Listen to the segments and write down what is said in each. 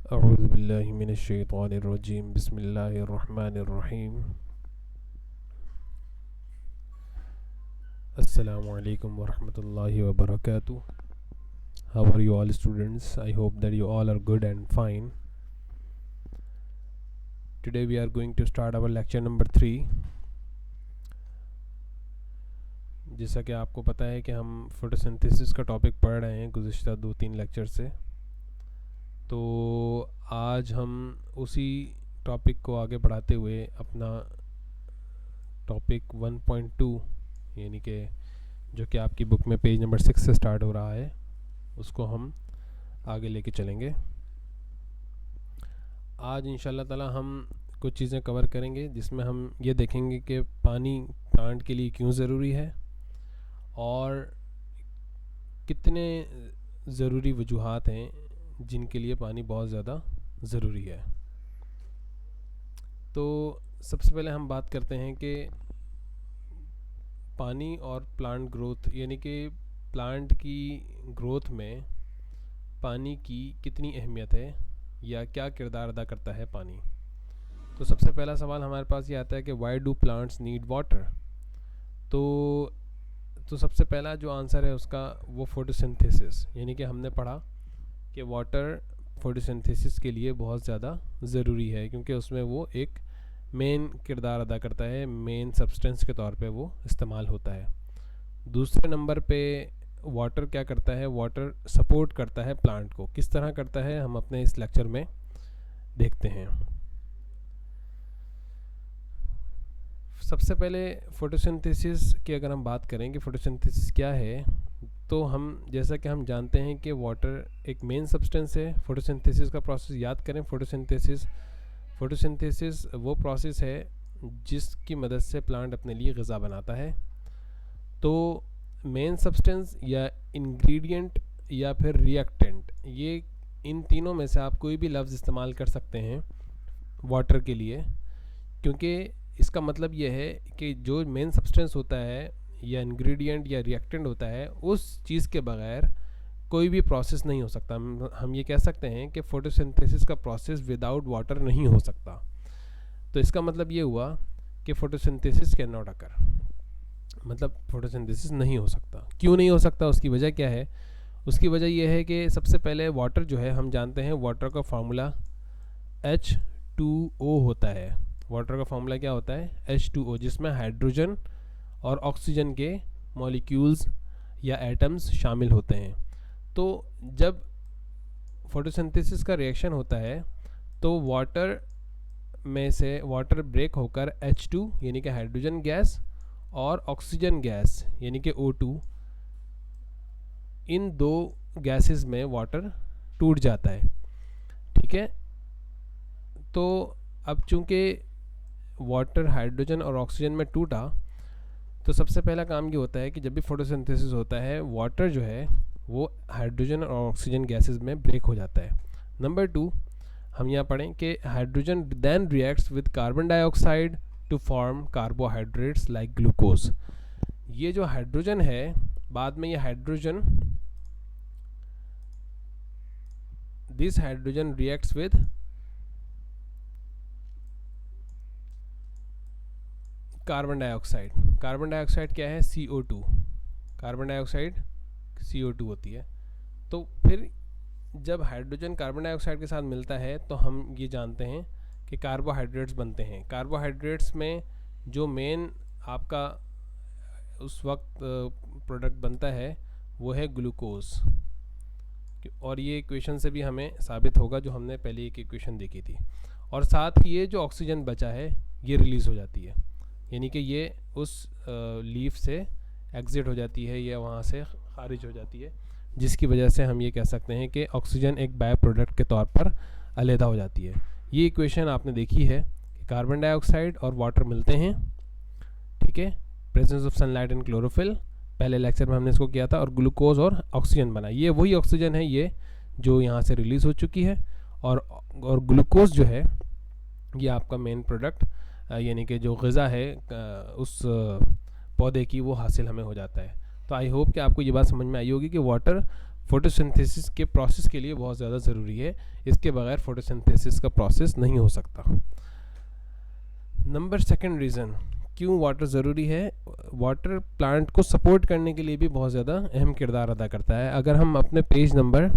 अऊज़ु बिल्लाहि मिनश्शैतानिर्रजीम बिस्मिल्लाहिर्रहमानिर्रहीम। अस्सलामु अलैकुम वरहमतुल्लाहि वबरकातुह। How are you all students? I hope that you all are good and fine. Today we are going to start our lecture number 3. जैसा कि आपको पता है कि हम फोटोसिंथेसिस का टॉपिक पढ़ रहे हैं गुज़िश्ता 2-3 लेक्चर से, तो आज हम उसी टॉपिक को आगे बढ़ाते हुए अपना टॉपिक 1.2 यानी कि जो कि आपकी बुक में पेज नंबर 6 से स्टार्ट हो रहा है उसको हम आगे लेके चलेंगे। आज इंशाल्लाह ताला हम कुछ चीज़ें कवर करेंगे जिसमें हम ये देखेंगे कि पानी प्लांट के लिए क्यों ज़रूरी है और कितने ज़रूरी वजूहात हैं जिनके लिए पानी बहुत ज़्यादा ज़रूरी है। तो सबसे पहले हम बात करते हैं कि पानी और प्लांट ग्रोथ यानी कि प्लांट की ग्रोथ में पानी की कितनी अहमियत है या क्या किरदार अदा करता है पानी। तो सबसे पहला सवाल हमारे पास ये आता है कि why do plants need water. तो सबसे पहला जो आंसर है उसका वो फोटोसिंथेसिस, यानी कि हमने पढ़ा कि वाटर फोटोसिंथेसिस के लिए बहुत ज़्यादा ज़रूरी है क्योंकि उसमें वो एक मेन किरदार अदा करता है, मेन सब्सटेंस के तौर पे वो इस्तेमाल होता है। दूसरे नंबर पे वाटर क्या करता है, वाटर सपोर्ट करता है प्लांट को। किस तरह करता है हम अपने इस लेक्चर में देखते हैं। सबसे पहले फोटोसिंथेसिस की अगर हम बात करें कि फोटोसिंथेसिस क्या है, तो हम जैसा कि हम जानते हैं कि वाटर एक मेन सब्सटेंस है। फोटोसिंथेसिस का प्रोसेस याद करें। फोटोसिंथेसिस वो प्रोसेस है जिसकी मदद से प्लांट अपने लिए ग़िज़ा बनाता है। तो मेन सब्सटेंस या इंग्रेडिएंट या फिर रिएक्टेंट, ये इन तीनों में से आप कोई भी लफ्ज़ इस्तेमाल कर सकते हैं वाटर के लिए, क्योंकि इसका मतलब ये है कि जो मेन सब्सटेंस होता है या इंग्रेडिएंट या रिएक्टेंट होता है उस चीज़ के बगैर कोई भी प्रोसेस नहीं हो सकता। हम ये कह सकते हैं कि फोटोसिंथेसिस का प्रोसेस विदाउट वाटर नहीं हो सकता। तो इसका मतलब ये हुआ कि फोटोसिंथेसिस कैन नॉट अकर, मतलब फोटोसिंथेसिस नहीं हो सकता। क्यों नहीं हो सकता, उसकी वजह क्या है? उसकी वजह यह है कि सबसे पहले वाटर जो है, हम जानते हैं वाटर का फार्मूला H2O होता है। वाटर का फार्मूला क्या होता है? H2O, जिसमें हाइड्रोजन और ऑक्सीजन के मॉलिक्यूल्स या एटम्स शामिल होते हैं। तो जब फोटोसिंथेसिस का रिएक्शन होता है तो वाटर में से वाटर ब्रेक होकर H2 यानी कि हाइड्रोजन गैस और ऑक्सीजन गैस यानी कि O2, इन दो गैसेस में वाटर टूट जाता है। ठीक है। तो अब चूंकि वाटर हाइड्रोजन और ऑक्सीजन में टूटा, तो सबसे पहला काम ये होता है कि जब भी फोटोसिंथेसिस होता है वाटर जो है वो हाइड्रोजन और ऑक्सीजन गैसेस में ब्रेक हो जाता है। नंबर 2, हम यहाँ पढ़ें कि hydrogen then reacts with carbon dioxide to form carbohydrates like glucose. ये जो हाइड्रोजन है, बाद में ये hydrogen, this hydrogen reacts with carbon dioxide. Carbon dioxide क्या है? CO2। कार्बन डाइऑक्साइड CO2 होती है। तो फिर जब हाइड्रोजन कार्बन डाइऑक्साइड के साथ मिलता है तो हम ये जानते हैं कि कार्बोहाइड्रेट्स बनते हैं। कार्बोहाइड्रेट्स में जो मेन आपका उस वक्त प्रोडक्ट बनता है वो है ग्लूकोज, और ये इक्वेशन से भी हमें साबित होगा जो हमने पहले एक इक्वेशन देखी थी। और साथ ही ये जो ऑक्सीजन बचा है ये रिलीज़ हो जाती है, यानी कि ये उस लीफ से एग्ज़िट हो जाती है या वहाँ से खारिज हो जाती है, जिसकी वजह से हम ये कह सकते हैं कि ऑक्सीजन एक बाय प्रोडक्ट के तौर पर अलहदा हो जाती है। ये इक्वेशन आपने देखी है कि कार्बन डाइऑक्साइड और वाटर मिलते हैं, ठीक है, presence of sunlight and chlorophyll, पहले लेक्चर में हमने इसको किया था, और ग्लूकोज और ऑक्सीजन बना। ये वही ऑक्सीजन है ये जो यहाँ से रिलीज़ हो चुकी है, और ग्लूकोज जो है ये आपका मेन प्रोडक्ट यानी कि जो ग़िज़ा है उस पौधे की, वो हासिल हमें हो जाता है। तो आई होप कि आपको ये बात समझ में आई होगी कि वाटर फोटोसिंथेसिस के प्रोसेस के लिए बहुत ज़्यादा ज़रूरी है। इसके बगैर फोटोसिंथेसिस का प्रोसेस नहीं हो सकता। नंबर सेकंड रीज़न क्यों वाटर ज़रूरी है, वाटर प्लांट को सपोर्ट करने के लिए भी बहुत ज़्यादा अहम किरदार अदा करता है। अगर हम अपने पेज नंबर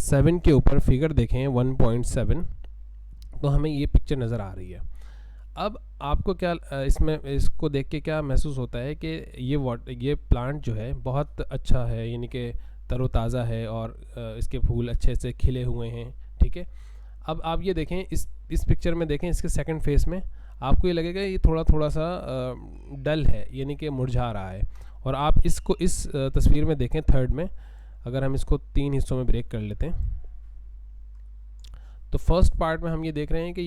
7 के ऊपर फिगर देखें 1.7, तो हमें ये पिक्चर नज़र आ रही है। अब आपको क्या इसको देख के क्या महसूस होता है कि ये प्लांट जो है बहुत अच्छा है, यानी कि तरोताज़ा है और इसके फूल अच्छे से खिले हुए हैं, ठीक है। अब आप ये देखें, इस पिक्चर में देखें, इसके सेकंड फेस में आपको ये लगेगा ये थोड़ा सा डल है, यानी कि मुरझा रहा है। और आप इसको इस तस्वीर में देखें थर्ड में, अगर हम इसको 3 हिस्सों में ब्रेक कर लेते हैं, तो फर्स्ट पार्ट में हम ये देख रहे हैं कि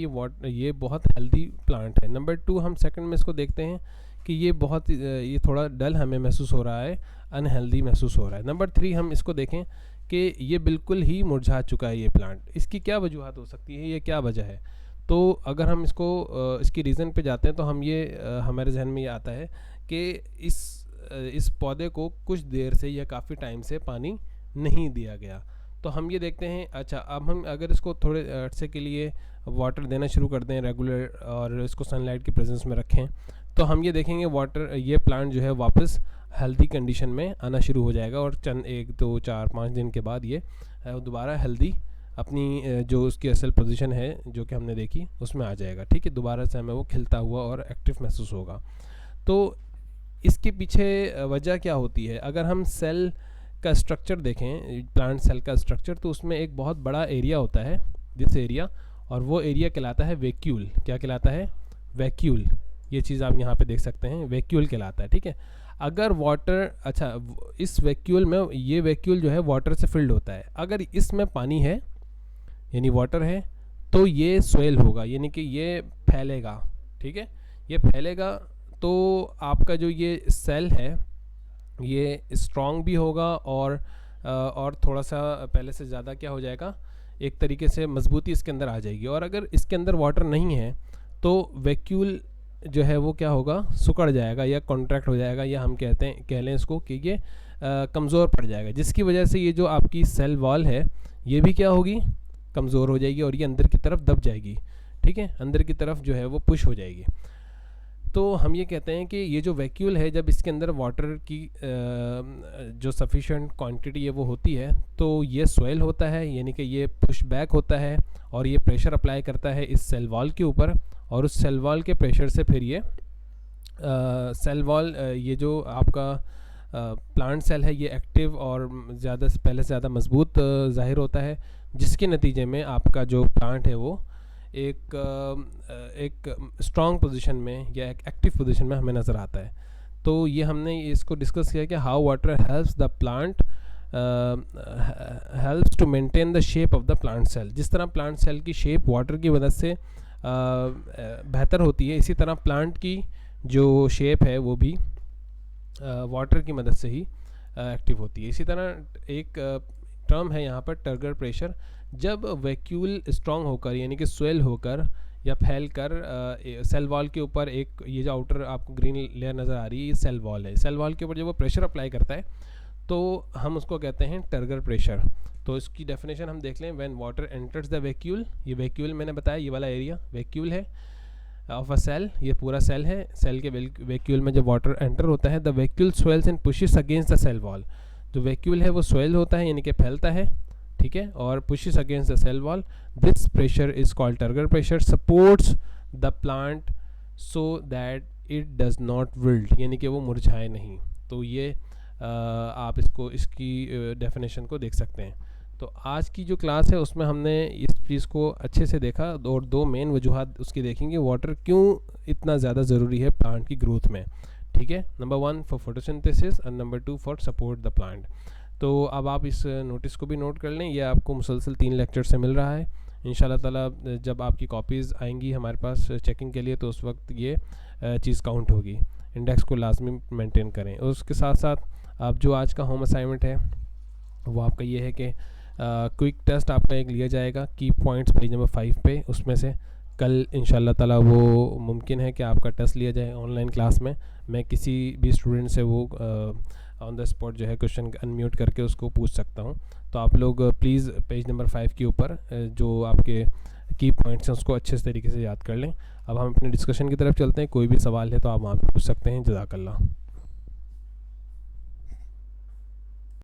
ये बहुत हेल्दी प्लांट है। नंबर 2 हम सेकंड में इसको देखते हैं कि ये थोड़ा डल हमें महसूस हो रहा है, अनहेल्दी महसूस हो रहा है। नंबर 3 हम इसको देखें कि ये बिल्कुल ही मुरझा चुका है ये प्लांट। इसकी क्या वजूहत हो सकती है, ये क्या वजह है? तो अगर हम इसकी रीज़न पे जाते हैं तो हमारे जहन में ये आता है कि इस पौधे को कुछ देर से या काफ़ी टाइम से पानी नहीं दिया गया। तो हम ये देखते हैं, अच्छा अब हम अगर इसको थोड़े अरसे के लिए वाटर देना शुरू कर दें रेगुलर, और इसको सनलाइट की प्रेजेंस में रखें, तो हम ये देखेंगे ये प्लांट जो है वापस हेल्दी कंडीशन में आना शुरू हो जाएगा, और 1, 2, 4, 5 दिन के बाद ये दोबारा हेल्दी अपनी जो उसकी असल पोजीशन है जो कि हमने देखी उसमें आ जाएगा, ठीक है। दोबारा से हमें वो खिलता हुआ और एक्टिव महसूस होगा। तो इसके पीछे वजह क्या होती है? अगर हम सेल का स्ट्रक्चर देखें, प्लांट सेल का स्ट्रक्चर, तो उसमें एक बहुत बड़ा एरिया होता है, दिस एरिया, और वो एरिया कहलाता है वैक्यूल। क्या कहलाता है? वैक्यूल। ये चीज़ आप यहाँ पे देख सकते हैं, वैक्यूल कहलाता है, ठीक है। अगर इस वैक्यूल में, ये वैक्यूल जो है वाटर से फिल्ड होता है। अगर इसमें पानी है यानी वाटर है, तो ये सोइल होगा, यानी कि ये फैलेगा, ठीक है। ये फैलेगा तो आपका जो ये सेल है ये स्ट्रॉन्ग भी होगा और थोड़ा सा पहले से ज़्यादा क्या हो जाएगा, एक तरीके से मजबूती इसके अंदर आ जाएगी। और अगर इसके अंदर वाटर नहीं है तो वैक्यूल जो है वो क्या होगा, सिकुड़ जाएगा या कॉन्ट्रैक्ट हो जाएगा, या हम कह लें इसको कि ये कमज़ोर पड़ जाएगा, जिसकी वजह से ये जो आपकी सेल वॉल है ये भी क्या होगी, कमज़ोर हो जाएगी और ये अंदर की तरफ दब जाएगी, ठीक है, अंदर की तरफ जो है वो पुश हो जाएगी। तो हम ये कहते हैं कि ये जो वैक्यूल है, जब इसके अंदर वाटर की जो सफिशेंट क्वांटिटी है वो होती है, तो ये सोइल होता है, यानी कि ये पुश बैक होता है और ये प्रेशर अप्लाई करता है इस सेल वॉल के ऊपर, और उस सेल वॉल के प्रेशर से फिर ये सेल वॉल, ये जो आपका प्लांट सेल है, ये एक्टिव और पहले से ज़्यादा मजबूत ज़ाहिर होता है, जिसके नतीजे में आपका जो प्लांट है वो एक स्ट्रॉन्ग पोजीशन में या एक एक्टिव पोजीशन में हमें नज़र आता है। तो ये हमने इसको डिस्कस किया कि how water helps the plant helps to maintain the shape of the plant cell. जिस तरह प्लांट सेल की शेप वाटर की मदद से बेहतर होती है, इसी तरह प्लांट की जो शेप है वो भी वाटर की मदद से ही एक्टिव होती है। इसी तरह एक टर्म है यहाँ पर टर्गर प्रेशर। जब वैक्यूल स्ट्रॉन्ग होकर यानी कि स्वेल होकर या फैल कर सेल वॉल के ऊपर, एक ये जो आउटर आपको ग्रीन लेयर नज़र आ रही है, ये सेल वॉल है, सेल वॉल के ऊपर जब वो प्रेशर अप्लाई करता है तो हम उसको कहते हैं टर्गर प्रेशर। तो इसकी डेफिनेशन हम देख लें, when water enters the vacuole, ये वैक्यूल मैंने बताया, ये वाला एरिया वैक्यूल है ऑफ अ सेल, ये पूरा सेल है, सेल के वैक्यूल में जब वाटर एंटर होता है, the vacuole swells and pushes against the cell wall. जो वैक्यूल है वो स्वेल होता है यानी कि फैलता है, ठीक है, और pushes against the cell wall. This pressure is called turgor pressure, supports the plant so that it does not wilt, यानी कि वो मुरझाए नहीं। तो ये आप इसकी डेफिनेशन को देख सकते हैं। तो आज की जो क्लास है उसमें हमने इस चीज़ को अच्छे से देखा और दो मेन वजूहात उसकी देखेंगे, वाटर क्यों इतना ज़्यादा ज़रूरी है प्लांट की ग्रोथ में, ठीक है। नंबर 1 फॉर फोटोसिंथेसिस और number 2 for support the plant. तो अब आप इस नोटिस को भी नोट कर लें, ये आपको मुसलसल 3 लेक्चर से मिल रहा है। इंशाल्लाह ताला जब आपकी कॉपीज़ आएंगी हमारे पास चेकिंग के लिए तो उस वक्त ये चीज़ काउंट होगी। इंडेक्स को लाजमी मेंटेन करें। और उसके साथ साथ आप जो आज का होम असाइनमेंट है वो आपका ये है कि क्विक टेस्ट आपका एक लिया जाएगा की पॉइंट्स पेज नंबर 5 पे, उसमें से कल इंशाल्लाह ताला वो मुमकिन है कि आपका टेस्ट लिया जाए ऑनलाइन क्लास में। मैं किसी भी स्टूडेंट से वो ऑन द स्पॉट जो है क्वेश्चन अनम्यूट करके उसको पूछ सकता हूँ। तो आप लोग प्लीज़ पेज नंबर 5 के ऊपर जो आपके की पॉइंट्स हैं उसको अच्छे से तरीके से याद कर लें। अब हम अपने डिस्कशन की तरफ चलते हैं। कोई भी सवाल है तो आप वहाँ पे पूछ सकते हैं। जज़ाकल्लाह।